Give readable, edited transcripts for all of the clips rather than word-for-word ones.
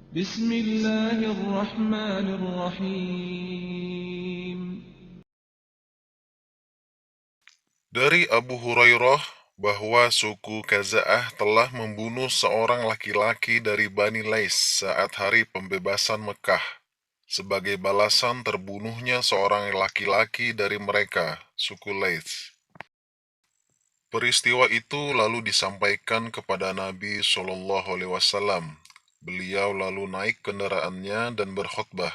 بسم الله الرحمن الرحيم. Dari Abu Hurairah bahwa suku Khaza'ah telah membunuh seorang laki-laki dari Bani Lais saat hari pembebasan Mekah. Sebagai balasan terbunuhnya seorang laki-laki dari mereka, suku Lais. Peristiwa itu lalu disampaikan kepada Nabi Shallallahu Alaihi Wasallam. Beliau lalu naik kendaraannya dan berkhutbah.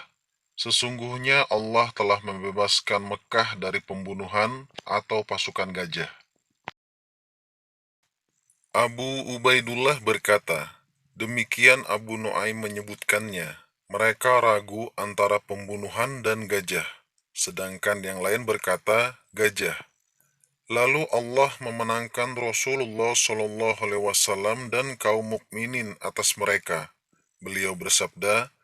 Sesungguhnya Allah telah membebaskan Mekah dari pembunuhan atau pasukan gajah. Abu Ubaidullah berkata, demikian Abu Nuaim menyebutkannya. Mereka ragu antara pembunuhan dan gajah, sedangkan yang lain berkata gajah. Lalu Allah memenangkan Rasulullah Shallallahu Alaihi Wasallam dan kaum mukminin atas mereka. Beliau bersabda,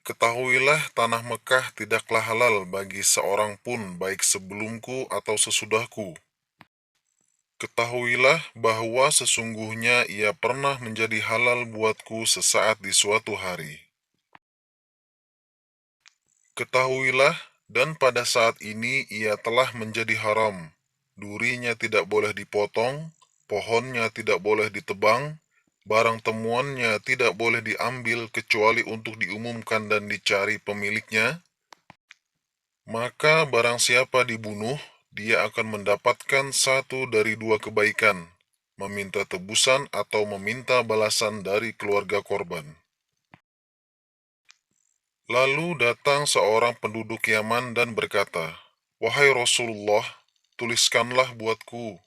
ketahuilah tanah Mekah tidaklah halal bagi seorang pun baik sebelumku atau sesudahku. Ketahuilah bahwa sesungguhnya ia pernah menjadi halal buatku sesaat di suatu hari. Ketahuilah, dan pada saat ini ia telah menjadi haram. Durinya tidak boleh dipotong, pohonnya tidak boleh ditebang, barang temuannya tidak boleh diambil kecuali untuk diumumkan dan dicari pemiliknya. Maka barang siapa dibunuh, dia akan mendapatkan satu dari dua kebaikan, meminta tebusan atau meminta balasan dari keluarga korban. Lalu datang seorang penduduk Yaman dan berkata, wahai Rasulullah, tuliskanlah buatku.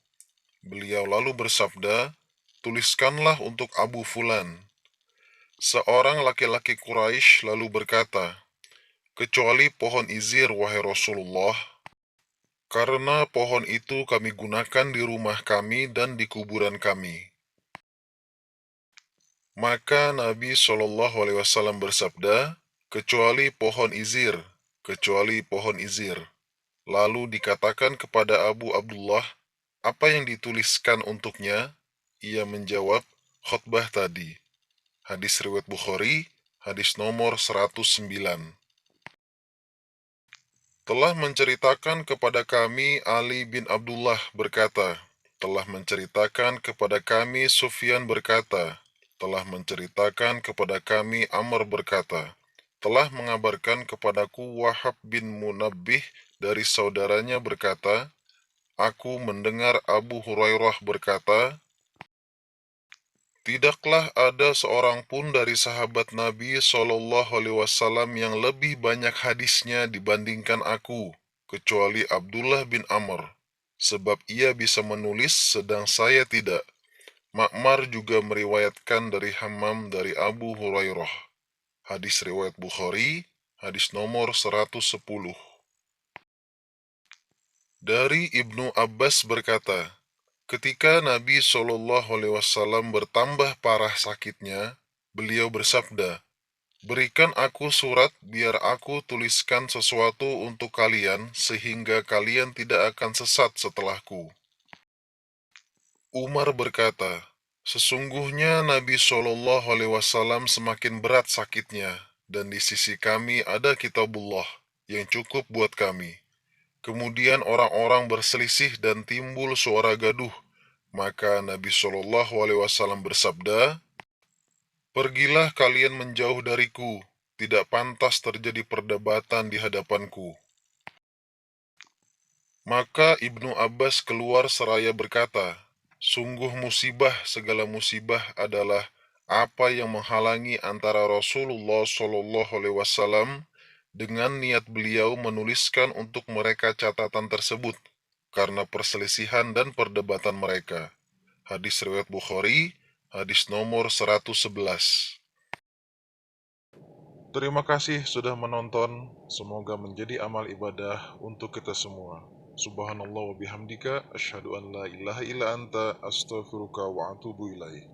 Beliau lalu bersabda, tuliskanlah untuk Abu Fulan. Seorang laki-laki Quraisy lalu berkata, kecuali pohon izir, wahai Rasulullah, karena pohon itu kami gunakan di rumah kami dan di kuburan kami. Maka Nabi Shallallahu Alaihi Wasallam bersabda, kecuali pohon izir, kecuali pohon izir. Lalu dikatakan kepada Abu Abdullah, apa yang dituliskan untuknya? Ia menjawab, khutbah tadi. Hadis riwayat Bukhari, hadis nomor 109. Telah menceritakan kepada kami Ali bin Abdullah berkata, telah menceritakan kepada kami Sufyan berkata, telah menceritakan kepada kami Amr berkata, telah mengabarkan kepadaku Wahab bin Munabbih dari saudaranya berkata, aku mendengar Abu Hurairah berkata, tidaklah ada seorang pun dari sahabat Nabi Shallallahu Alaihi Wasallam yang lebih banyak hadisnya dibandingkan aku, kecuali Abdullah bin Amr, sebab ia bisa menulis sedang saya tidak. Ma'mar juga meriwayatkan dari Hammam dari Abu Hurairah. Hadis riwayat Bukhari, hadis nomor 110. Dari Ibnu Abbas berkata, ketika Nabi Shallallahu Alaihi Wasallam bertambah parah sakitnya, beliau bersabda, berikan aku surat biar aku tuliskan sesuatu untuk kalian sehingga kalian tidak akan sesat setelahku. Umar berkata, sesungguhnya Nabi Shallallahu Alaihi Wasallam semakin berat sakitnya, dan di sisi kami ada kitabullah yang cukup buat kami. Kemudian orang-orang berselisih dan timbul suara gaduh. Maka Nabi Shallallahu Alaihi Wasallam bersabda, pergilah kalian menjauh dariku, tidak pantas terjadi perdebatan di hadapanku. Maka Ibnu Abbas keluar seraya berkata, sungguh musibah segala musibah adalah apa yang menghalangi antara Rasulullah Shallallahu Alaihi Wasallam dengan niat beliau menuliskan untuk mereka catatan tersebut karena perselisihan dan perdebatan mereka. Hadis riwayat Bukhari, hadis nomor 111. Terima kasih sudah menonton. Semoga menjadi amal ibadah untuk kita semua. Subhanallah wa bihamdika, asyhadu an la ilaha illa anta, astaghfiruka wa atubu ilaih.